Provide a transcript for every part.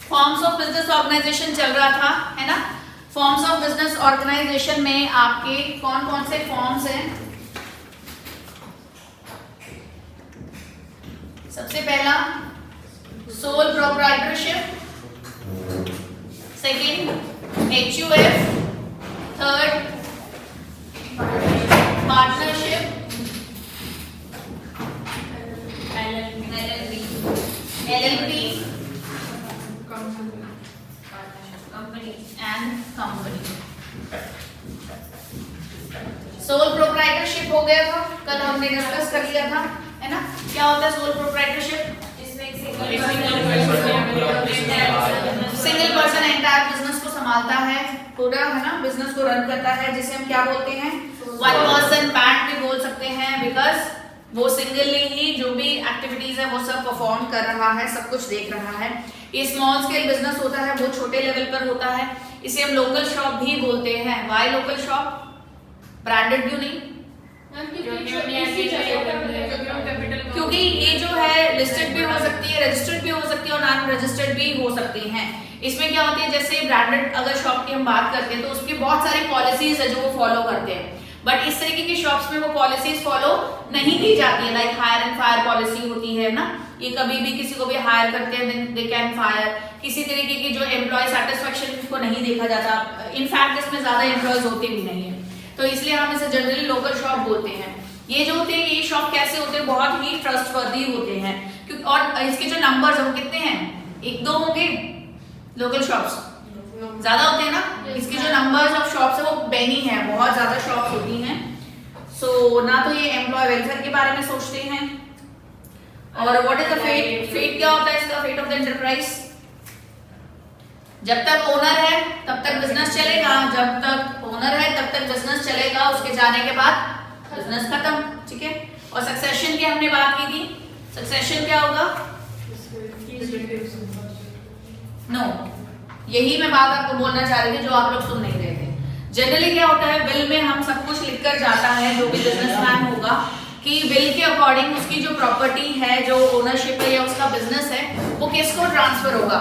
Forms of business organisation चल रहा था, है ना। फॉर्म्स ऑफ बिजनेस ऑर्गेनाइजेशन में आपके कौन कौन से फॉर्म्स हैं? सबसे पहला sole proprietorship, second HUF, third partnership, LLP and company. Sole proprietorship हो गया था, कल हमने डिस्कस कर लिया था, है ना। क्या होता है sole proprietorship? Single person entire business को संभालता है, पूरा, है ना, बिजनेस को रन करता है, जिसे हम क्या बोलते हैं? वन पर्सन बैंड भी बोल सकते हैं, बिकॉज वो सिंगली ही जो भी एक्टिविटीज है वो सब परफॉर्म कर रहा है, सब कुछ देख रहा है। ये स्मॉल स्केल बिजनेस होता है, वो छोटे लेवल पर होता है, इसे हम लोकल शॉप भी बोलते हैं। Y local shop? ब्रांडेड क्यों नहीं? क्योंकि ये जो है लिस्टेड भी हो सकती है, रजिस्टर्ड भी हो सकती है और नॉन रजिस्टर्ड भी हो सकती हैं। इसमें क्या होती है, जैसे ब्रांडेड अगर शॉप की हम बात करते हैं तो उसकी बहुत सारी पॉलिसीज है जो वो फॉलो करते हैं, बट इस तरीके की शॉप्स में वो पॉलिसीज फॉलो नहीं की जाती है। Like hire and fire policy होती है ना, ये कभी भी किसी को भी हायर करते हैं दे कैन फायर। किसी तरीके की जो एम्प्लॉय सेटिस्फेक्शन को नहीं देखा जाता, इनफैक्ट इसमें ज्यादा एम्प्लॉयज होते भी नहीं है, तो इसलिए हम इसे जनरली लोकल शॉप बोलते हैं। ये जो होते हैं ये शॉप कैसे होते हैं? बहुत ही ट्रस्टवर्दी होते हैं, क्योंकि और इसके जो नंबर्स हैं वो कितने हैं? 1-2 होंगे। लोकल शॉप्स ज्यादा होते हैं ना, इसके जो नंबर्स ऑफ शॉप्स है वो बेनी है, बहुत ज्यादा शॉप्स होती हैं। सो ना तो ये एम्प्लॉय वेलफेयर के बारे में सोचते हैं, और what is the fate? Fate क्या होता है इसका? Fate of the enterprise. जब तक ओनर है तब तक बिजनेस चलेगा, जब तक ओनर है तब तक बिजनेस चलेगा, उसके जाने के बाद बिजनेस खत्म, ठीक है। और सक्सेशन की हमने बात की थी, सक्सेशन क्या होगा? नो, यही मैं बात आपको बोलना चाह रही थी जो आप लोग सुन नहीं रहे थे। जनरली क्या होता है, विल में हम सब कुछ लिख कर जाता है जो भी बिजनेसमैन होगा, कि विल के अकॉर्डिंग उसकी जो प्रॉपर्टी है, जो ओनरशिप है या उसका बिजनेस है, वो किसको ट्रांसफर होगा।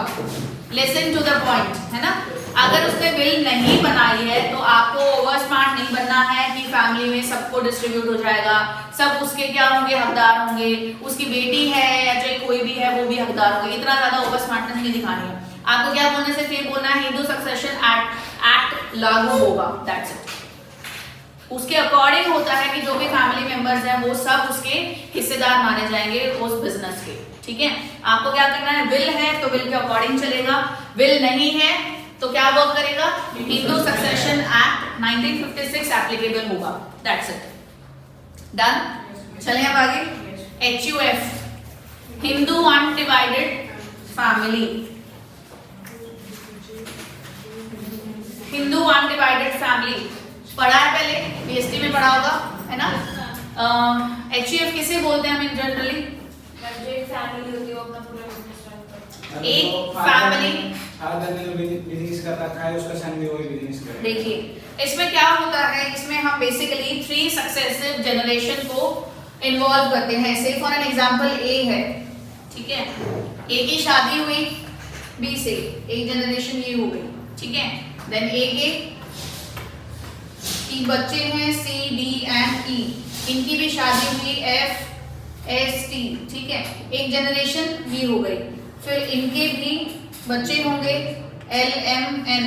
लिसन टू द पॉइंट, है ना। अगर उसने विल नहीं बनाई है तो आपको ओवर स्मार्ट नहीं बनना है कि फैमिली में सबको डिस्ट्रीब्यूट हो जाएगा, सब उसके क्या होंगे? हकदार होंगे। उसकी बेटी है या चाहे कोई भी है वो भी हकदार होंगे। इतना ज्यादा ओवर स्मार्टनेस नहीं दिखानी है आपको। क्या बोलने से फिर बोलना है हिंदू सक्सेशन एक्ट लागू होगा, दैट्स इट। उसके अकॉर्डिंग होता है कि जो भी फैमिली मेंबर्स हैं वो सब उसके हिस्सेदार माने जाएंगे उस बिजनेस के, ठीक है। आपको क्या करना है? विल है तो विल के अकॉर्डिंग चलेगा, विल नहीं है तो क्या वर्क करेगा? हिंदू सक्सेशन एक्ट 1956 एप्लीकेबल होगा, दैट्स इट। डन। चलिए अब आगे। HUF, Hindu undivided family. Hindu undivided family पढ़ा है पहले, BST में पढ़ा होगा, है ना। HUF किसे बोलते हैं हम जनरली? फैमिली होती है, वो अपना पूरा बिजनेस रन करती है। एक फैमिली बिजनेस कर रखा है, उसका सन भी वही बिजनेस कर रहा है। देखिए इसमें क्या होता है, इसमें हम बेसिकली 3 सक्सेसिव जनरेशन को इन्वॉल्व करते हैं। से फॉर एन एग्जांपल A है, ठीक है। A की शादी हुई B से, एक जनरेशन ये हो गई, ठीक है। देन A के बच्चे हैं C, D एंड E, इनकी भी शादी हुई F, S, T, ठीक है, एक जनरेशन ये हो गई। फिर इनके भी बच्चे होंगे L, M, N,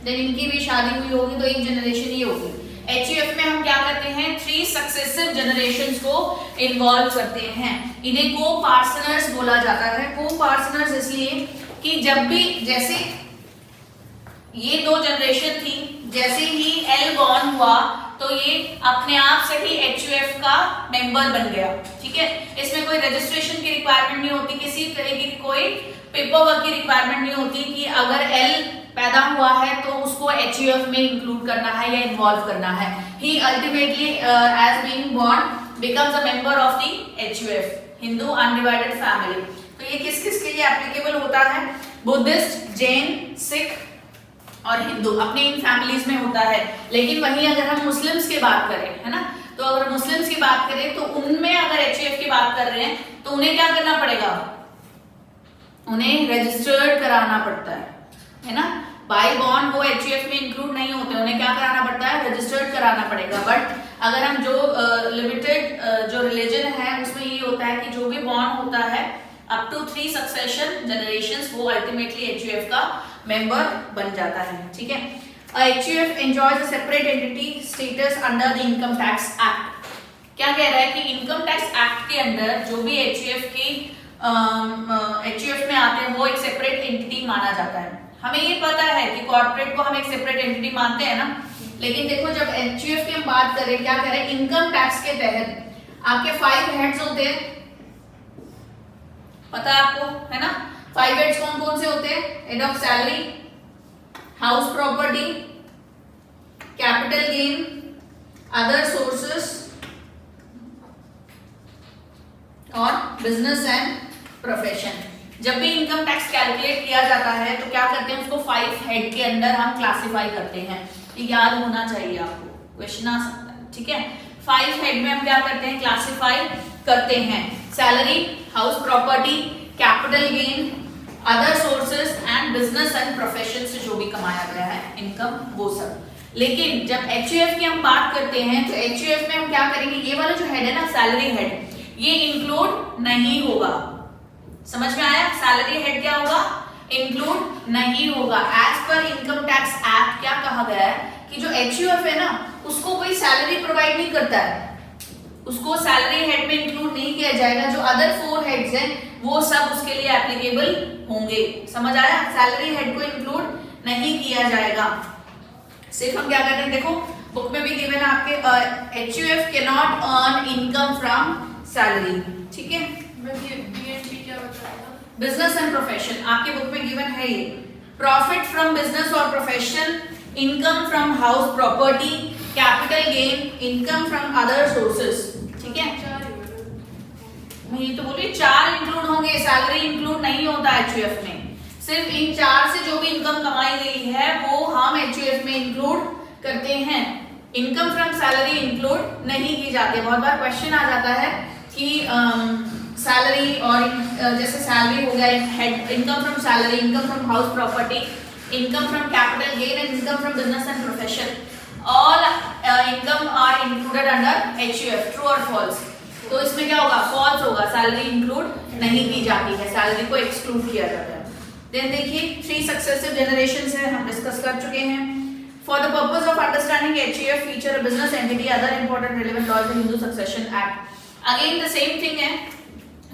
देन इनकी भी शादी हुई होगी तो एक जनरेशन ये होगी। HUF में हम क्या करते हैं? 3 सक्सेसिव जनरेशंस को इन्वॉल्व करते हैं। इन्हें को पार्टनर्स बोला जाता है। को पार्टनर्स इसलिए कि जब भी, जैसे ये 2 जनरेशन थी, जैसे ही L बॉर्न हुआ तो ये अपने आप से ही HUF का मेंबर बन गया, ठीक है। इसमें कोई रजिस्ट्रेशन की रिक्वायरमेंट नहीं होती, किसी तरह की कोई पेपर वर्क की रिक्वायरमेंट नहीं होती कि अगर L पैदा हुआ है तो उसको HUF में इंक्लूड करना है या इन्वॉल्व करना है। He ultimately as being born becomes a member of the HUF, Hindu undivided family. तो ये किस किस के लिए एप्लीकेबल होता है? बुद्धिस्ट, जैन, सिख और हिंदू, अपने इन फैमिलीज में होता है। लेकिन वहीं अगर हम मुस्लिम्स की बात करें, है ना, तो अगर मुस्लिम्स की बात करें तो उनमें अगर HUF की बात कर रहे हैं तो उन्हें क्या करना पड़ेगा? उन्हें रजिस्टर्ड कराना पड़ता है ना। बाय बॉन्ड वो एचयूएफ में इंक्लूड नहीं होते, उन्हें क्या कराना पड़ता है, रजिस्टर्ड कराना पड़ेगा। बट अगर हम जो लिमिटेड जो रिलीजन है उसमें ये होता है कि जो भी बॉन्ड होता है अप टू 3 सक्सेशन जनरेशंस वो अल्टीमेटली एचयूएफ का मेंबर बन जाता है, ठीक है। HUF enjoys a separate entity status under the income tax act. क्या कह रहा है कि इनकम टैक्स एक्ट के अंदर जो भी एचयूएफ में आते हैं वो एक सेपरेट एंटिटी माना जाता है। हमें ये पता है कि कॉर्पोरेट को हम एक सेपरेट एंटिटी मानते हैं ना, लेकिन देखो जब एचयूएफ की हम बात करें, क्या कह रहे हैं, इनकम टैक्स के तहत आपके 5 हेड्स होते हैं, पता है आपको, है ना। 5 हेड्स कौन कौन से होते हैं, head of salary, house property, capital gain, other sources और बिजनेस एंड प्रोफेशन। जब भी इनकम टैक्स कैलकुलेट किया जाता है तो क्या करते हैं, उसको 5 हेड के अंदर हम क्लासिफाई करते हैं। ये याद होना चाहिए आपको, क्वेश्चन आ सकता है, ठीक है। 5 हेड में हम क्या करते हैं, क्लासिफाई करते हैं, salary, house property, capital gain, other sources and business and profession से जो भी कमाया गया है इनकम, वो सब। लेकिन जब एचयूएफ की हम बात करते हैं तो एचयूएफ में हम क्या करेंगे, ये वाला जो हेड है ना, सैलरी हेड, ये इंक्लूड नहीं होगा। समझ में आया, सैलरी हेड क्या होगा, इंक्लूड नहीं होगा। As per income tax act क्या कहा गया है कि जो एचयूएफ है ना उसको कोई सैलरी प्रोवाइड नहीं करता है, उसको सैलरी हेड में इंक्लूड नहीं किया जाएगा। जो अदर 4 हेड्स हैं वो सब उसके लिए एप्लीकेबल होंगे। समझ आया, सैलरी हेड को इंक्लूड नहीं किया जाएगा। सिर्फ हम क्या कर रहे हैं, देखो बुक में भी गिवन है आपके, HUF can not earn income from salary, ठीक है। बिजनेस एंड प्रोफेशन आपके बुक में गिवन है, ये प्रॉफिट फ्रॉम बिजनेस और profession, income from house property, capital gain, income from other sources, ठीक है। मैं ये तो बोली 4 इंक्लूड होंगे, सैलरी इंक्लूड नहीं होता एचयूएफ में। सिर्फ इन 4 से जो भी इनकम कमाई गई है वो हम एचयूएफ में इंक्लूड करते हैं। इनकम फ्रॉम सैलरी इंक्लूड नहीं की जाती। बहुत बार क्वेश्चन आ जाता है कि सैलरी और जैसे सैलरी हो गया, head income from salary, income from house property, income from capital gain and income from business and profession, all income are included under HUF, true or false. तो इसमें क्या होगा, फॉल्स होगा, सैलरी इंक्लूड नहीं की जाती है, सैलरी को एक्सक्लूड किया जाता है। देन देखिए 3 सक्सेसिव जनरेशंस है, हम डिस्कस कर चुके हैं। For the purpose of understanding HUF feature a business entity, other important relevant laws in Hindu succession act. Again the same thing है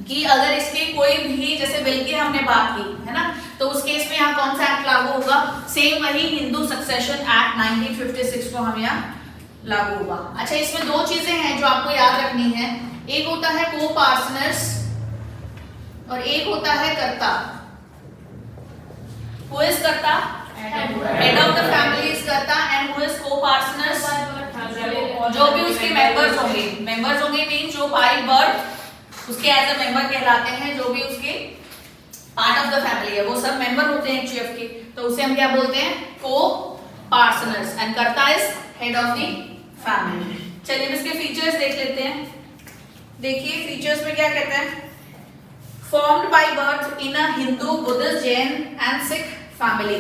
कि अगर इसके कोई भी, जैसे बिल की हमने बात की है ना, तो उस केस में यहाँ कौन सा एक्ट लागू होगा, सेम वही हिंदू सक्सेशन एक्ट 1956 को हम यहाँ लागू होगा। अच्छा, इसमें 2 चीजें हैं जो आपको याद रखनी है, एक होता है को पार्टनर्स और एक होता है कर्ता। हु इज कर्ता, head of the family is कर्ता एंड हु इज को पार्टनर्स, जो भी उसके मेंबर्स होंगे मींस जो बाय बर्थ उसके एज अ मेंबर कहलाते हैं, जो भी उसके पार्ट ऑफ द फैमिली है वो सब मेंबर होते हैं एचयूएफ के, तो उसे हम क्या बोलते हैं, को पार्टनर्स, एंड कर्ता is head of the family. चलिए इसके फीचर्स देख लेते हैं। देखिए फीचर्स में क्या कहते हैं, formed by birth in a Hindu, Buddhist, Jain and Sikh family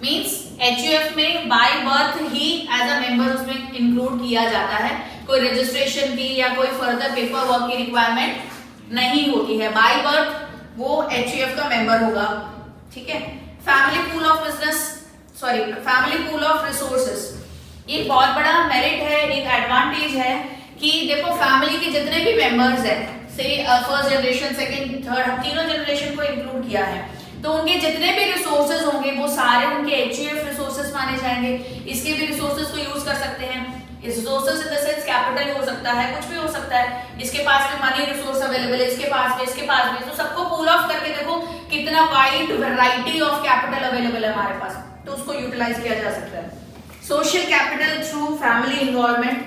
means HUF में by birth he as a member उसमें include किया जाता है, कोई रजिस्ट्रेशन की या कोई फर्दर पेपर वर्क की रिक्वायरमेंट नहीं होती है, by birth वो HUF का मेंबर होगा, ठीक है। Family pool of business, sorry family pool of resources, ये बहुत बड़ा मेरिट है, एक एडवांटेज है कि देखो फैमिली के जितने भी मेंबर्स हैं, से फर्स्ट जनरेशन, सेकंड, थर्ड, हम तीनों जनरेशन को इंक्लूड किया है, तो उनके जितने भी रिसोर्सेज होंगे वो सारे उनके एचयूएफ रिसोर्सेज माने जाएंगे। इसके भी रिसोर्सेज को यूज कर सकते हैं, resources in the sense capital हो सकता है, कुछ भी हो सकता है, इसके पास भी मनी रिसोर्स अवेलेबल है, इसके पास भी, तो सबको पूल ऑफ करके देखो कितना wide variety of capital available है हमारे पास, तो उसको यूटिलाइज किया जा सकता है। Social capital through family involvement,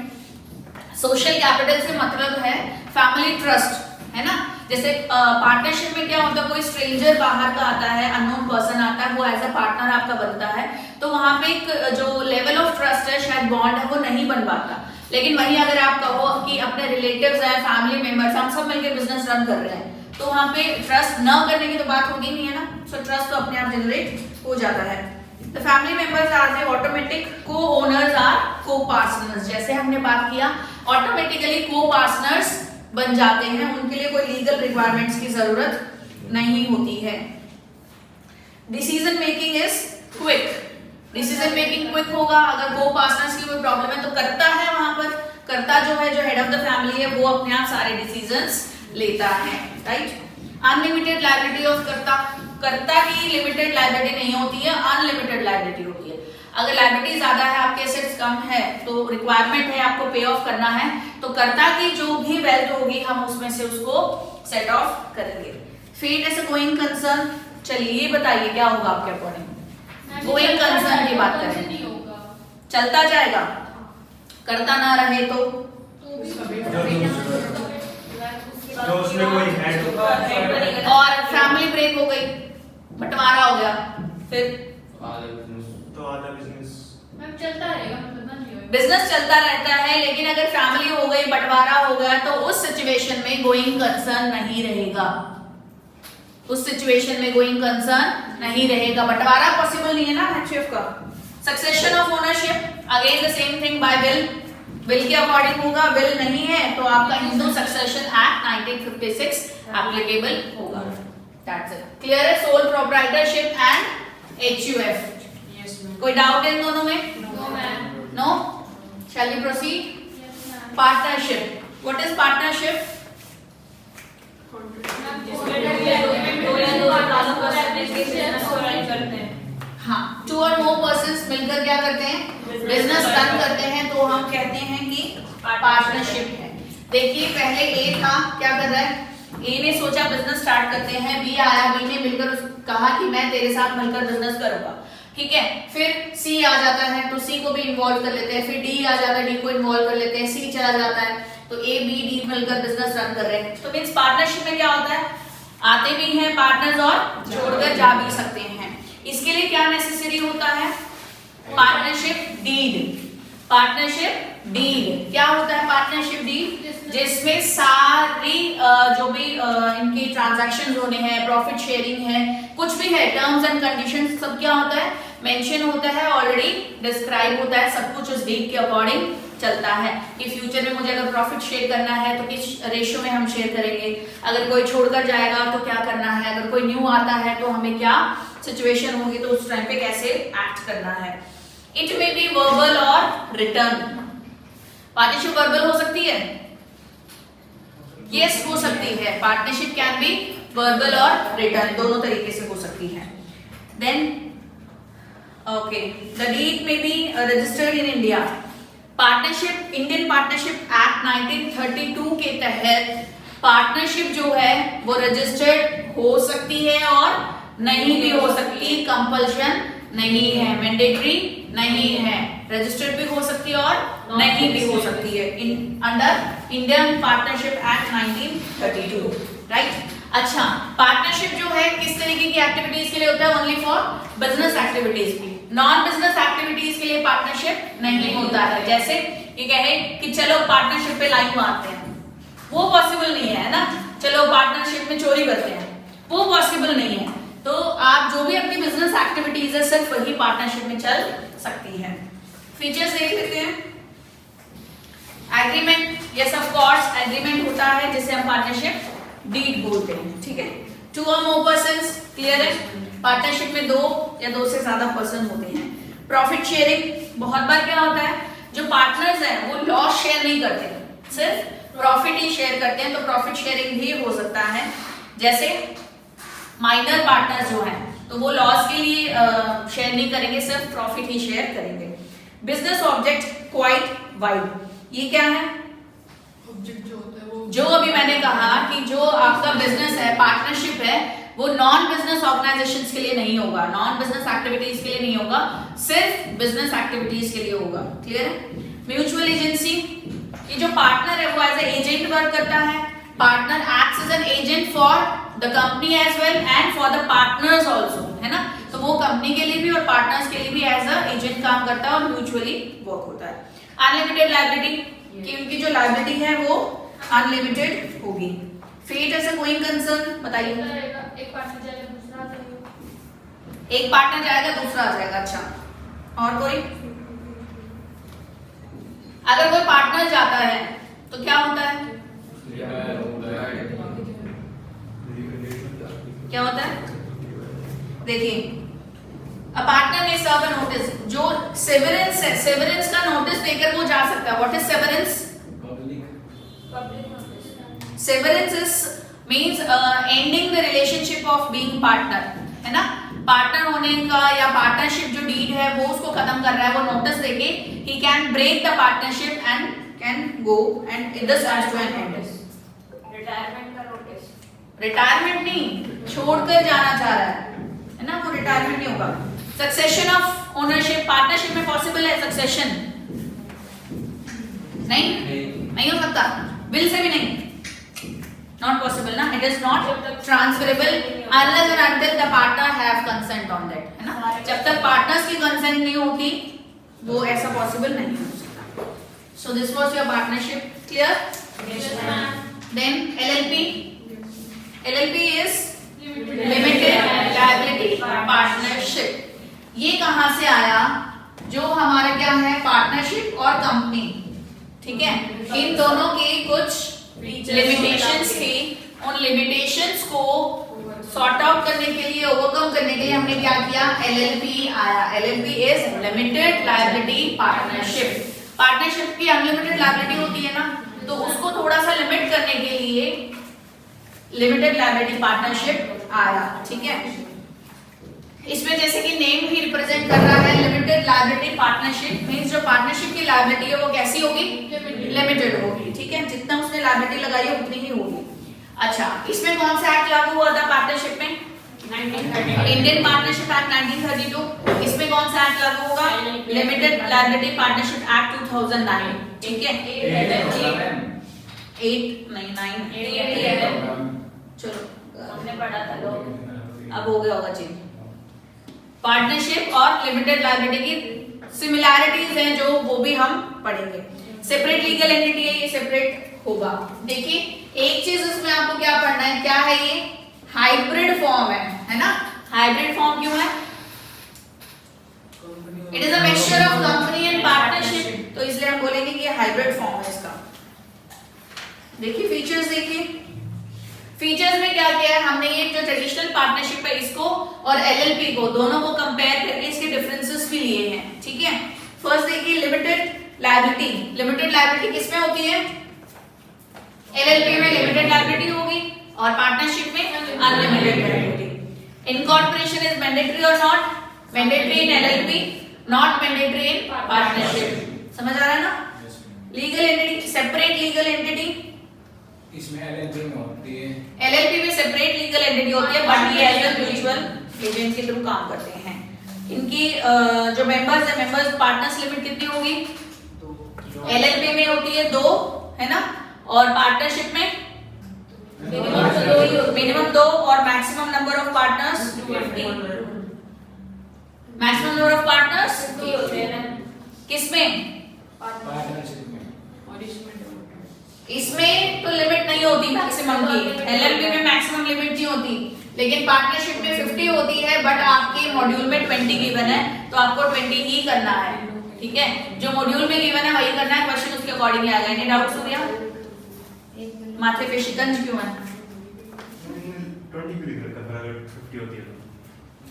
social capital से मतलब है फैमिली ट्रस्ट, है ना। जैसे पार्टनरशिप में क्या होता है, कोई स्ट्रेंजर बाहर का आता है, अननोन पर्सन आता है, वो एज अ पार्टनर आपका बनता है, तो वहां पे एक जो लेवल ऑफ ट्रस्ट है, शायद बॉन्ड है, वो नहीं बन पाता। लेकिन वहीं अगर आप कहो कि अपने रिलेटिव्स हैं, फैमिली मेंबर्स, हम सब मिलकर बिजनेस रन कर रहे हैं, तो वहां पे ट्रस्ट न करने की तो बात होगी नहीं है ना, सो ट्रस्ट तो अपने आप जनरेट हो जाता है। The family members are the automatic co owners are co partners, जैसे हमने बात किया ऑटोमेटिकली को पार्टनर्स बन जाते हैं, उनके लिए कोई लीगल रिक्वायरमेंट्स की जरूरत नहीं होती है। Decision making is quick, decision making quick होगा। अगर को पार्टनर्स की कोई प्रॉब्लम है तो करता है, वहां पर करता जो है, जो हेड ऑफ द फैमिली है, वो अपने आप सारे डिसीजंस लेता है, राइट। अनलिमिटेड लायबिलिटी ऑफ कर्ता, कर्ता की लिमिटेड लायबिलिटी नहीं होती है, अनलिमिटेड लायबिलिटी होती है। अगर लायबिलिटी ज्यादा है, आपके एसेट्स कम है, तो रिक्वायरमेंट है आपको पे ऑफ करना है, तो कर्ता की जो भी वेल्थ होगी हम उसमें से उसको सेट ऑफ करेंगे। Fate as a going concern, चलिए ये बताइए क्या होगा आपके अकॉर्डिंग। गोइंग कंसर्न की बात करें, चलता जाएगा, करता ना रहे तो जो उसमें कोई हेड होगा और फैमिली ब्रेक हो गई, बंटवारा हो गया, फिर तो आधा बिजनेस चलता रहेगा, मतलब बंद नहीं होगा। बिजनेस चलता रहता है, लेकिन अगर फैमिली हो गई, बंटवारा हो गया, तो उस सिचुएशन में गोइंग कंसर्न नहीं रहेगा, उस सिचुएशन में गोइंग कंसर्न नहीं रहेगा। बंटवारा पॉसिबल नहीं है ना एचयूएफ का। Succession of ownership, again the same thing by will, will के अकॉर्डिंग होगा, विल नहीं है तो आपका हिंदू सक्सेशन एक्ट 1956 एप्लीकेबल होगा। दैट्स इट, क्लियर है। सोल प्रोप्राइटरशिप एंड एचयूएफ, कोई डाउट इन दोनों में? No, ma'am. No, shall we proceed? Yes, ma'am. Partnership, what is partnership? हाँ, टू और मोर पर्सन्स मिलकर क्या करते हैं, बिजनेस रन करते हैं, तो हम कहते हैं कि पार्टनरशिप है। देखिए पहले ए था, क्या कर रहा है, ए ने सोचा बिजनेस स्टार्ट करते हैं, बी आया, बी ने मिलकर कहा कि मैं तेरे साथ मिलकर बिजनेस करूंगा, ठीक है। फिर सी आ जाता है तो सी को भी इन्वॉल्व कर लेते हैं, फिर डी आ जाता है, डी को इन्वॉल्व कर लेते हैं, सी चला जाता है, तो ए बी डी मिलकर बिजनेस रन कर रहे हैं। तो मींस पार्टनरशिप में क्या होता है, आते भी हैं पार्टनर्स और छोड़कर जा भी सकते हैं। इसके लिए क्या नेसेसरी होता है, पार्टनरशिप डीड। पार्टनरशिप डीड क्या होता है, पार्टनरशिप डीड जिसमें सारी जो भी इनके ट्रांजैक्शन होने हैं, प्रॉफिट शेयरिंग है, कुछ भी है, टर्म्स एंड कंडीशंस सब क्या होता है, मेंशन होता है, ऑलरेडी डिस्क्राइब होता है, सब कुछ उस डीड के अकॉर्डिंग चलता है कि फ्यूचर में मुझे अगर प्रॉफिट शेयर करना है तो किस रेशियो में हम शेयर करेंगे, अगर कोई छोड़कर जाएगा तो क्या करना है, अगर कोई न्यू आता है तो हमें क्या सिचुएशन होगी, तो उस टाइम पे कैसे एक्ट करना है। It may be verbal or written, partnership verbal हो सकती है, यस हो सकती है, partnership can be verbal or written, दोनों तरीके से हो सकती है। Then okay, the deed may be registered in India. Partnership, Indian partnership act 1932 के तहत पार्टनरशिप जो है वो रजिस्टर्ड हो सकती है और नहीं भी हो सकती, कंपल्शन नहीं है, मैंडेटरी नहीं है, रजिस्टर्ड भी हो सकती है और नहीं भी हो सकती है under Indian partnership act 1932, right. अच्छा, पार्टनरशिप जो है किस तरीके की एक्टिविटीज के लिए होता है, ओनली फॉर बिजनेस एक्टिविटीज की, नॉन बिजनेस एक्टिविटीज के लिए पार्टनरशिप नहीं होता है। जैसे ये कहे कि चलो पार्टनरशिप पे लाइन मारते हैं, वो पॉसिबल नहीं है ना, चलो पार्टनरशिप में चोरी करते हैं, वो पॉसिबल नहीं है। तो आप जो भी अपनी बिजनेस एक्टिविटीज है सिर्फ वही पार्टनरशिप में चल सकती है। फीचर्स देख लेते हैं। Agreement, yes of course agreement होता है जिसे हम पार्टनरशिप डीड बोलते हैं, ठीक है। To or more persons, clear है, पार्टनरशिप में दो या दो से ज्यादा पर्सन होते हैं। प्रॉफिट शेयरिंग, बहुत बार क्या होता है, जो पार्टनर्स हैं वो लॉस शेयर नहीं करते, सिर्फ प्रॉफिट ही शेयर करते हैं, तो प्रॉफिट शेयरिंग भी हो सकता है। जैसे माइनर पार्टनर्स जो हैं तो वो लॉस के लिए शेयर नहीं करेंगे, सिर्फ प्रॉफिट ही शेयर करेंगे। बिजनेस ऑब्जेक्ट क्वाइट वाइड, ये क्या है, ऑब्जेक्ट जो होता है वो, जो अभी मैंने कहा कि जो आपका बिजनेस है, पार्टनरशिप है, वो नॉन बिजनेस ऑर्गेनाइजेशंस के लिए नहीं होगा, नॉन बिजनेस एक्टिविटीज के लिए नहीं होगा, सिर्फ बिजनेस एक्टिविटीज के लिए होगा, क्लियर है। म्यूचुअल एजेंसी, ये जो पार्टनर है वो एज ए एजेंट वर्क करता है, partner acts as an agent for the company as well and for the partners also, है ना, तो वो कंपनी के लिए भी और पार्टनर्स के लिए भी एज अ एजेंट काम करता है और म्यूचुअली वर्क होता है। अनलिमिटेड लायबिलिटी, कि उनकी जो लायबिलिटी है वो अनलिमिटेड होगी। Fate as a going concern बताइए। एक पार्टनर जाएगा दूसरा आ जाएगा। एक पार्टनर जाएगा दूसरा आ जाएगा। अच्छा, और कोई? अगर कोई पार्टनर जाता है तो क्या होता है? क्या होता है? देखिए, अ पार्टनर में सर्व नोटिस, जो सेवरेंस है, सेवरेंस का नोटिस देकर वो जा सकता है। What is severance? Public notice. Severance is means ending the relationship of being partner, है ना? पार्टनर होने का या पार्टनरशिप जो डीड है वो उसको खत्म कर रहा है, वो नोटिस देके ही can break the partnership and can go and it this comes to an end. Retirement का नोटिस। रिटायरमेंट नहीं, छोड़कर जाना चाह रहा है ना? वो रिटायरमेंट नहीं होगा। सक्सेशन ऑफ ओनरशिप, पार्टनरशिप में पॉसिबल है सक्सेशन? नहीं हो सकता, विल से भी नहीं, नॉट पॉसिबल ना। It is not transferable unless and until the partner have consent on that, है ना? जब तक पार्टनर्स की कंसेंट नहीं होती वो ऐसा पॉसिबल नहीं हो सकता। So this was your partnership, clear? Then LLP, LLP is limited liability partnership. ये कहां से आया? जो हमारा क्या है, पार्टनरशिप और कंपनी, ठीक है, इन दोनों के कुछ लिमिटेशंस थी। उन लिमिटेशंस को सॉर्ट आउट करने के लिए, ओवरकम करने के लिए हमने क्या किया? एलएलपी आया। LLP is limited liability partnership. Partnership की अनलिमिटेड लायबिलिटी होती है ना, तो उसको थोड़ा सा लिमिट करने के लिए लिमिटेड लायबिलिटी पार्टनरशिप आया, ठीक है? इसमें जैसे कि नेम ही रिप्रेजेंट कर रहा है लिमिटेड लायबिलिटी पार्टनरशिप, मींस जो पार्टनरशिप की लायबिलिटी है वो कैसी होगी? लिमिटेड होगी, ठीक है? जितना उसने लायबिलिटी लगाई है उतनी ही होगी। अच्छा, इसमें कौन सा एक्ट लागू हुआ था पार्टनरशिप में? Indian partnership act 1932। इसमें कौन सा एक्ट लागू होगा? लिमिटेड लायबिलिटी पार्टनरशिप एक्ट 2009, ठीक है? 8 नहीं 9 चलो हमने पढ़ा था लोग। अब हो गया होगा चेंज। पार्टनरशिप और लिमिटेड लायबिलिटी की सिमिलैरिटीज हैं जो वो भी हम पढ़ेंगे। सेपरेट लीगल एंटिटी है, ये सेपरेट होगा। देखिए, एक चीज इसमें आपको क्या पढ़ना है, क्या है ये? हाइब्रिड फॉर्म है ना? हाइब्रिड फॉर्म क्यों है? It is a mixture of company and partnership, तो इसलिए हम बोलेंगे कि ये हाइब्रिड फॉर्म है इसका। देखिए फीचर्स, देखिए फीचर्स में क्या किया है हमने, ये जो ट्रेडिशनल पार्टनरशिप है इसको और एलएलपी को, दोनों को कंपेयर करके इसके डिफरेंसेस भी लिए हैं, ठीक है? फर्स्ट देखिए लिमिटेड लायबिलिटी। लिमिटेड लायबिलिटी किसमें होती है? एलएलपी में लिमिटेड लायबिलिटी होगी और पार्टनरशिप में unlimited liability. Incorporation is mandatory और not? Mandatory in LLP, not mandatory in partnership. समझ आ रहा है ना? Legal entity, separate legal entity इसमें एलएलपी में होती है। एलएलपी में सेपरेट लीगल एंटिटी होती है, बट ये एज अ म्यूचुअल एजेंट के थ्रू काम करते हैं। इनकी जो मेंबर्स है, मेंबर्स पार्टनर्स लिमिट कितनी होगी? एलएलपी में होती है 2, है ना? और पार्टनरशिप में मिनिमम 2 और maximum number of partners 20। Maximum number of partners 2 होते हैं ना किसमें? पार्टनरशिप में। इसमें तो लिमिट नहीं होती मैक्सिमम की, एलएलपी में मैक्सिमम लिमिट नहीं होती, लेकिन पार्टनरशिप में 50 होती है, बट आपके मॉड्यूल में 20 गिवन है तो आपको 20 ही करना है, ठीक है? जो मॉड्यूल में गिवन है वही करना है, क्वेश्चन उसके अकॉर्डिंग ही आएगा। एनी डाउट्स हो गया? माथे पे शिकंज क्यों है? 20 क्यों लिख रखा है अगर 50 होती है तो?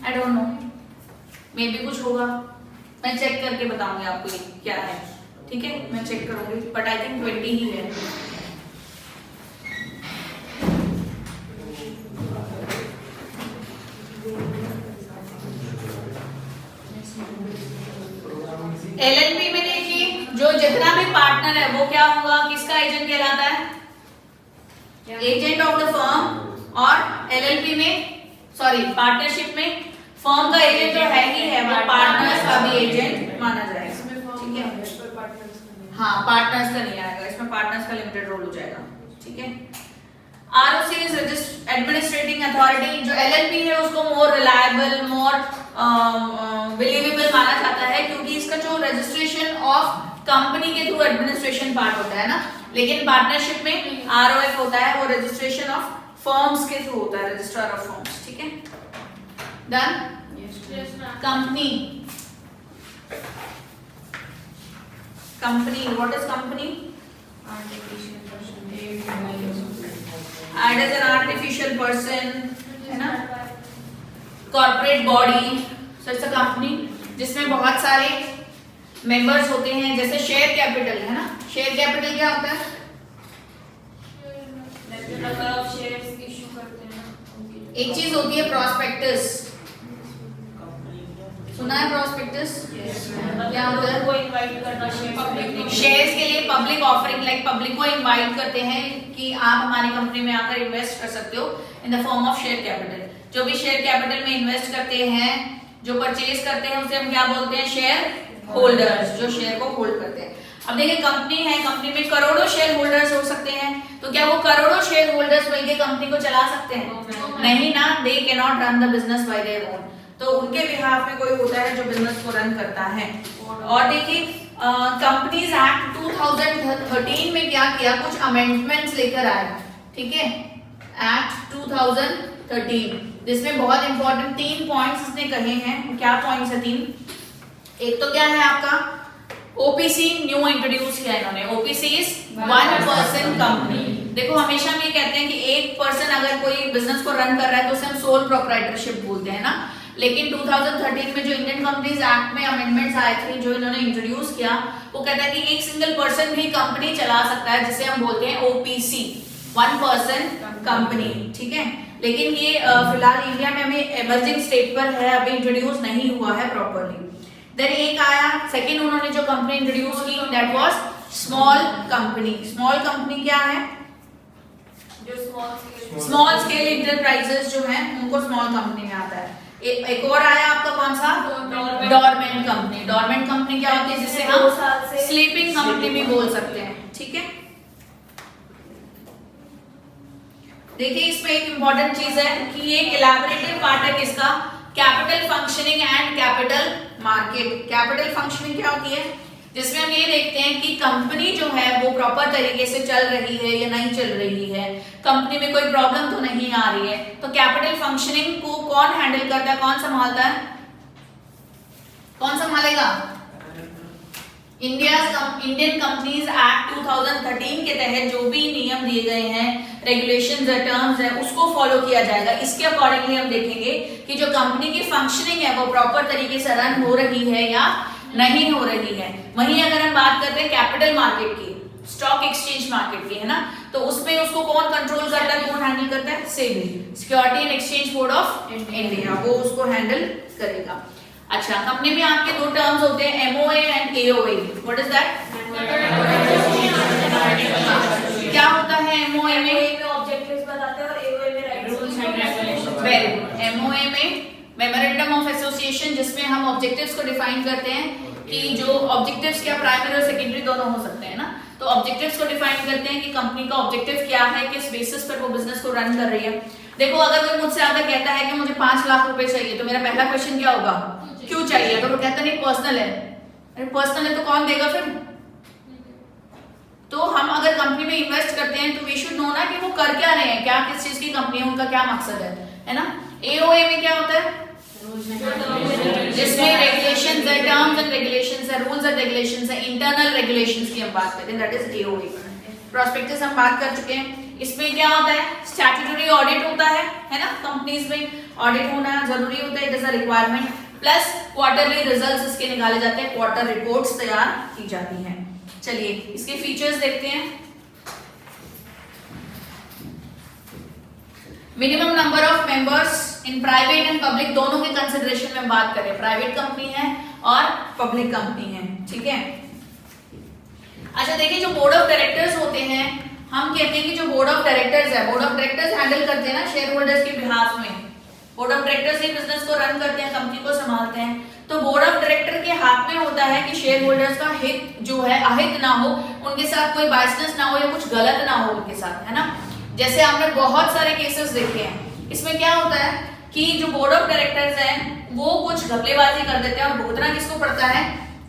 I don't know, may be कुछ होगा, मैं चेक करके बताऊंगी आपको ये क्या है, ठीक है? मैं चेक करूंगी, बट आई थिंक 20 ही है। एलएलपी में देखिए जो जितना भी पार्टनर है वो क्या होगा, किसका एजेंट कहलाता है? Agent of the firm. और एलएलपी में, सॉरी पार्टनरशिप में फर्म का एजेंट जो है ही है वो पार्टनर्स का भी एजेंट माना जाएगा, ठीक है? हाँ, पार्टनर्स का नहीं आएगा इसमें, पार्टनर्स का लिमिटेड रोल हो जाएगा, ठीक है? ROC is administrating authority. जो एलएलपी है उसको मोर रिलायबल, मोर बिलीवेबल माना जाता है, क्योंकि इसका जो रजिस्ट्रेशन ऑफ कंपनी के थ्रू एडमिनिस्ट्रेशन पार्ट होता है ना, लेकिन पार्टनरशिप में ROF होता है, वो रजिस्ट्रेशन ऑफ फर्म्स के थ्रू होता है, रजिस्ट्रार ऑफ फर्म्स, ठीक है। Done. Company, company, what is company? Act as an artificial person, है ना, corporate body, so it's a company जिसमें बहुत सारे मेंबर्स होते हैं, जैसे शेयर कैपिटल है ना। शेयर कैपिटल क्या होता है? नंबर ऑफ शेयर्स इशू करते हैं ना। एक चीज होती है प्रोस्पेक्टस, सुना है प्रोस्पेक्टस? क्या होता है? को इनवाइट करना पब्लिक शेयर्स के लिए पब्लिक ऑफरिंग, लाइक पब्लिक को इनवाइट करते हैं कि आप हमारी कंपनी में आकर इन्वेस्ट कर सकते हो in the form of share capital. जो भी शेयर कैपिटल में इन्वेस्ट करते हैं, जो परचेज करते हैं, उसे हम क्या बोलते हैं? शेयर होल्डर्स, जो शेयर को होल्ड करते हैं। अब देखिए कंपनी है, कंपनी में करोड़ों शेयर होल्डर्स हो सकते हैं, तो क्या वो करोड़ों शेयर होल्डर्स मिलकर कंपनी को चला सकते हैं? नहीं ना, they can not run the business by their own. तो उनके बिहाफ में कोई होता है जो बिजनेस को रन करता है। और देखिए कंपनीज एक्ट 2013 में क्या किया, कुछ अमेंडमेंट्स लेकर आया, ठीक है, एक्ट 2013, जिसमें बहुत इंपॉर्टेंट 3 पॉइंट्स इसने कहे हैं। क्या पॉइंट्स है 3? एक तो क्या है आपका ओपीसी न्यू इंट्रोड्यूस किया इन्होंने। OPC is 1 person company. देखो हमेशा हम ये कहते हैं कि एक पर्सन अगर कोई बिजनेस को रन कर रहा है तो उसे हम सोल प्रोप्राइटरशिप बोलते हैं ना, लेकिन 2013 में जो इंडियन कंपनीज एक्ट में अमेंडमेंट्स आए थे, जो इन्होंने इंट्रोड्यूस किया, वो कहता है कि एक सिंगल पर्सन भी कंपनी चला सकता है, जिसे हम बोलते हैं ओपीसी, 1 पर्सन कंपनी, ठीक है। लेकिन ये फिलहाल इंडिया में हमें इमर्जिंग स्टेट पर है, अभी इंट्रोड्यूस नहीं हुआ है प्रॉपर्ली। देन एक आया सेकंड, उन्होंने जो कंपनी इंट्रोड्यूस की, that was small company. Small company क्या है? जो स्मॉल स्केल इंटरप्राइजेस जो हैं उनको स्मॉल कंपनी में आता है। एक और आया आपका कौन सा? Dormant company. डोरमेंट कंपनी क्या होती है? जिसे हम स्लीपिंग कंपनी भी बोल सकते हैं, ठीक है। देखिए इसमें एक इंपॉर्टेंट चीज है कि ये इलैबोरेटिव पार्ट है किसका? Capital functioning and capital market. Capital functioning क्या होती है? जिसमें हम ये देखते हैं कि कंपनी जो है वो प्रॉपर तरीके से चल रही है या नहीं चल रही है, कंपनी में कोई प्रॉब्लम तो नहीं आ रही है। तो कैपिटल फंक्शनिंग को कौन हैंडल करता है, कौन संभालता है? कौन संभालेगा? इंडियन कंपनीज एक्ट 2013 के तहत जो भी नियम दिए गए हैं, रेगुलेशंस है, टर्म्स है, उसको फॉलो किया जाएगा। इसके अकॉर्डिंगली हम देखेंगे कि जो कंपनी की फंक्शनिंग है वो प्रॉपर तरीके से रन हो रही है या नहीं हो रही है। वहीं अगर हम बात करते हैं कैपिटल मार्केट की, स्टॉक एक्सचेंज मार्केट की, है ना, तो उसमें उसको कौन कंट्रोल करता है, कौन हैंडल करता है? SEBI, security and exchange board of India, वो उसको हैंडल करेगा। अच्छा, कंपनी में आपके 2 टर्म्स होते हैं, MOA and AOA. What is that? क्या होता है एमओए में? ऑब्जेक्टिव्स बताते हैं और एओए में rights and regulations. Very good. MOA में मेमोरेंडम ऑफ एसोसिएशन, जिसमें हम ऑब्जेक्टिव्स को डिफाइन करते हैं कि जो ऑब्जेक्टिव्स क्या प्राइमरी और सेकेंडरी दोनों हो सकते हैं ना, तो ऑब्जेक्टिव्स को डिफाइन करते हैं कि कंपनी का ऑब्जेक्टिव क्या है, किस बेसिस पर वो बिजनेस को रन कर रही है। देखो अगर कोई मुझसे आकर कहता है कि मुझे 5 लाख रुपए चाहिए, तो मेरा पहला क्वेश्चन क्या होगा? क्यों चाहिए? अगर वो कहता नहीं पर्सनल है, अरे पर्सनल है तो कौन देगा फिर? तो हम अगर कंपनी में इन्वेस्ट करते हैं तो वी शुड नो ना कि वो कर क्या रहे हैं, क्या किस चीज की कंपनी है, उनका क्या मकसद है ना। एओए में क्या होता है? जिसमें रेगुलेशंस है, टर्म्स एंड रेगुलेशंस है, रूल्स एंड रेगुलेशंस है, इंटरनल रेगुलेशंस की हम बात करते हैं, दैट इज एओए। प्रोस्पेक्टस हम बात कर चुके हैं। इसमें क्या होता है? स्टैट्यूटरी ऑडिट होता है ना, कंपनीज में ऑडिट होना जरूरी होता है, it is a requirement. Plus quarterly results इसके निकाले जाते हैं, क्वार्टर रिपोर्ट्स तैयार की जाती हैं। चलिए इसके फीचर्स देखते हैं। Minimum number of members in private and public, दोनों के कंसिडरेशन में बात करें, प्राइवेट कंपनी है और पब्लिक कंपनी है, ठीक है। अच्छा देखिए, जो बोर्ड ऑफ डायरेक्टर्स होते हैं, हम कहते हैं कि जो बोर्ड ऑफ डायरेक्टर्स है, बोर्ड ऑफ डायरेक्टर्स हैंडल करते हैं ना शेयर होल्डर्स के बिहाफ में। Board of directors he business को रन करते हैं, कंपनी को संभालते हैं। तो बोर्ड ऑफ डायरेक्टर के हाथ में होता है कि शेयर होल्डर्स का हित जो है अहित ना हो, उनके साथ कोई बायसनेस ना हो या कुछ गलत ना हो उनके साथ, है ना। जैसे आपने बहुत सारे केसेस देखे हैं, इसमें क्या होता है कि जो बोर्ड ऑफ डायरेक्टर्स हैं वो कुछ घपलेबाजी कर देते हैं और भुगतना किसको पड़ता है?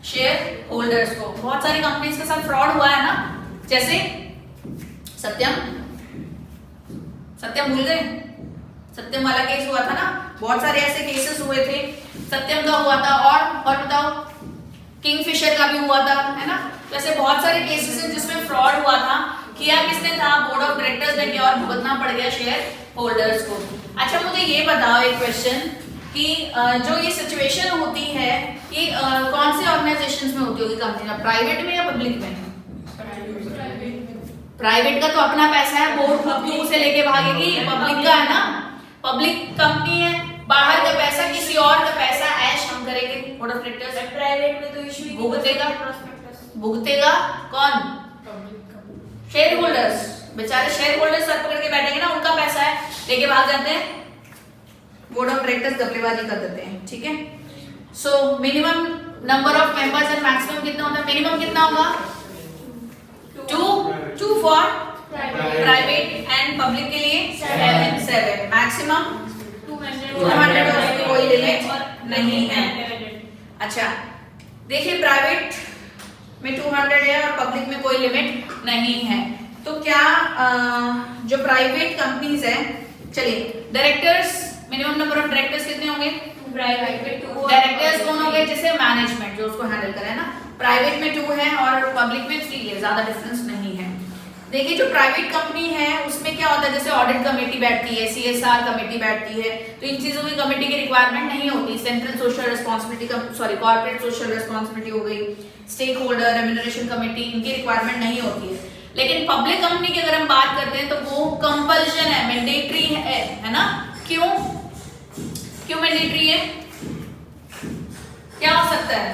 शेयर होल्डर्स को। बहुत सारी कंपनीज के साथ फ्रॉड हुआ है ना, जैसे सत्यम भूल गए? सत्यम वाला केस हुआ था ना, बहुत सारे ऐसे केसेस हुए थे। सत्यम का हुआ था और बताओ किंगफिशर का भी हुआ था, है ना। तो ऐसे बहुत सारे केसेस हैं जिसमें फ्रॉड हुआ था। किया किसने था? बोर्ड ऑफ डायरेक्टर्स ने किया और भुगतना पड़ गया शेयर होल्डर्स को। अच्छा मुझे ये बताओ एक क्वेश्चन कि जो ये सिचुएशन होती है ये कौन से ऑर्गेनाइजेशंस में होती होगी कंपनी में, प्राइवेट में या पब्लिक में? प्राइवेट का तो अपना पैसा है, बोर्ड क्यों उसे लेके भागेगी? पब्लिक का है ना, पब्लिक कंपनी है, बाहर का पैसा किसी और का पैसा ऐश हम करेंगे बोर्ड ऑफ डायरेक्टर्स। प्राइवेट में तो इशू भुगतेगा कौन? शेयर होल्डर्स, बेचारे शेयर होल्डर्स सर पकड़ के बैठेंगे ना, उनका पैसा है, लेके भाग जाते हैं, बोर्ड ऑफ डायरेक्टर्स गपलेबाजी कर देते हैं, ठीक है। So minimum number of members and maximum कितना होता है? मिनिमम कितना होगा? 2 फॉर प्राइवेट एंड पब्लिक के लिए 7 मैक्सिमम 200 और कोई लिमिट नहीं है। अच्छा देखिए प्राइवेट में 200 है और पब्लिक में कोई लिमिट नहीं है। तो क्या जो प्राइवेट कंपनीज है, चलिए directors, minimum number of directors कितने होंगे? प्राइवेट में 2 डायरेक्टर्स कौन होंगे? जैसे मैनेजमेंट जो उसको हैंडल करे ना, प्राइवेट में 2 है और पब्लिक में 3 है, ज्यादा डिफरेंस नहीं है। देखिए जो प्राइवेट कंपनी है उसमें क्या होता है, जैसे ऑडिट कमेटी बैठती है, CSR कमेटी बैठती है, तो इन चीजों की कमेटी की रिक्वायरमेंट नहीं होती। Central social responsibility corporate social responsibility हो गई, स्टेक होल्डर रेम्यूनरेशन कमेटी, इनकी रिक्वायरमेंट नहीं होती है। लेकिन पब्लिक कंपनी की अगर हम बात करते हैं तो वो कंपल्शन है, मैंडेटरी है ना। क्यों मैंडेटरी है? क्या हो सकता है?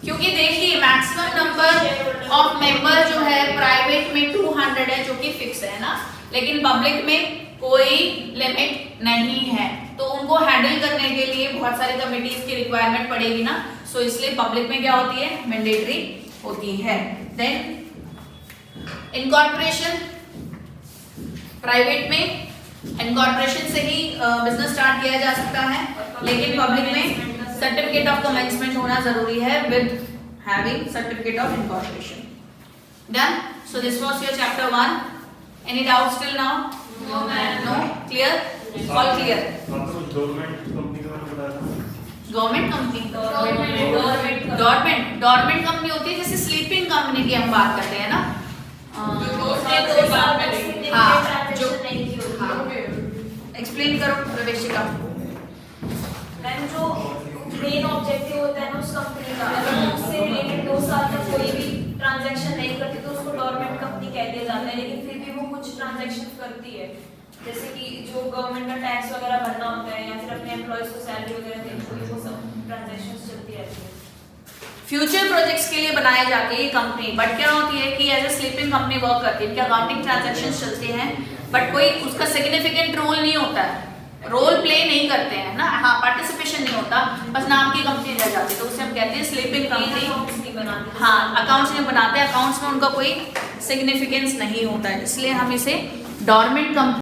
क्योंकि देखिए मैक्सिमम नंबर ऑफ मेंबर जो है प्राइवेट में 200 है जो कि फिक्स है ना, लेकिन पब्लिक में कोई लिमिट नहीं है, तो उनको हैंडल करने के लिए बहुत सारी कमिटीज की रिक्वायरमेंट पड़ेगी ना। सो इसलिए पब्लिक में क्या होती है? मैंडेटरी होती है। देन इनकॉर्पोरेशन, प्राइवेट में इनकॉर्पोरेशन से ही बिजनेस स्टार्ट किया जा सकता है, लेकिन पब्लिक में सर्टिफिकेट ऑफ कमेंसमेंट होना जरूरी है with having certificate of incorporation. Done. So this was your chapter 1. Any doubts till now? No? Clear? All clear? आपको गवर्नमेंट कंपनी का नाम बताया था? गवर्नमेंट कंपनी, गवर्नमेंट कंपनी होती है, जैसे स्लीपिंग कंपनी की हम बात करते हैं ना, एक्सप्लेन करो प्रवेशिका। मैम जो मेन ऑब्जेक्टिव होता है ना उस कंपनी का, अगर उससे रिलेटेड 2 साल तक कोई भी ट्रांजैक्शन नहीं करती तो उसको डोरमेंट कंपनी कह दिया जाता है, लेकिन फिर भी वो कुछ ट्रांजैक्शन करती है, जैसे कि जो गवर्नमेंट का टैक्स वगैरह भरना होता है या फिर अपने एम्प्लॉयज को सैलरी वगैरह देनी होती है, वो सब ट्रांजैक्शंस चलती रहती है। फ्यूचर प्रोजेक्ट्स के लिए बनाई जाती है ये कंपनी, बट क्या होती है कि as a sleeping company work करती है, इनके अकाउंटिंग ट्रांजैक्शंस चलते हैं, बट कोई उसका सिग्निफिकेंट रोल नहीं होता है, रोल प्ले नहीं करते हैं ना, हाँ पार्टिसिपेशन नहीं होता, बस नाम की कंपनी रह जाती है, तो उसे हम कहते हैं स्लीपिंग कंपनी। बनाते हाँ अकाउंट्स में बनाते हैं, अकाउंट्स में उनका कोई सिग्निफिकेंस नहीं होता है, इसलिए हम इसे डोरमेंट कंपनी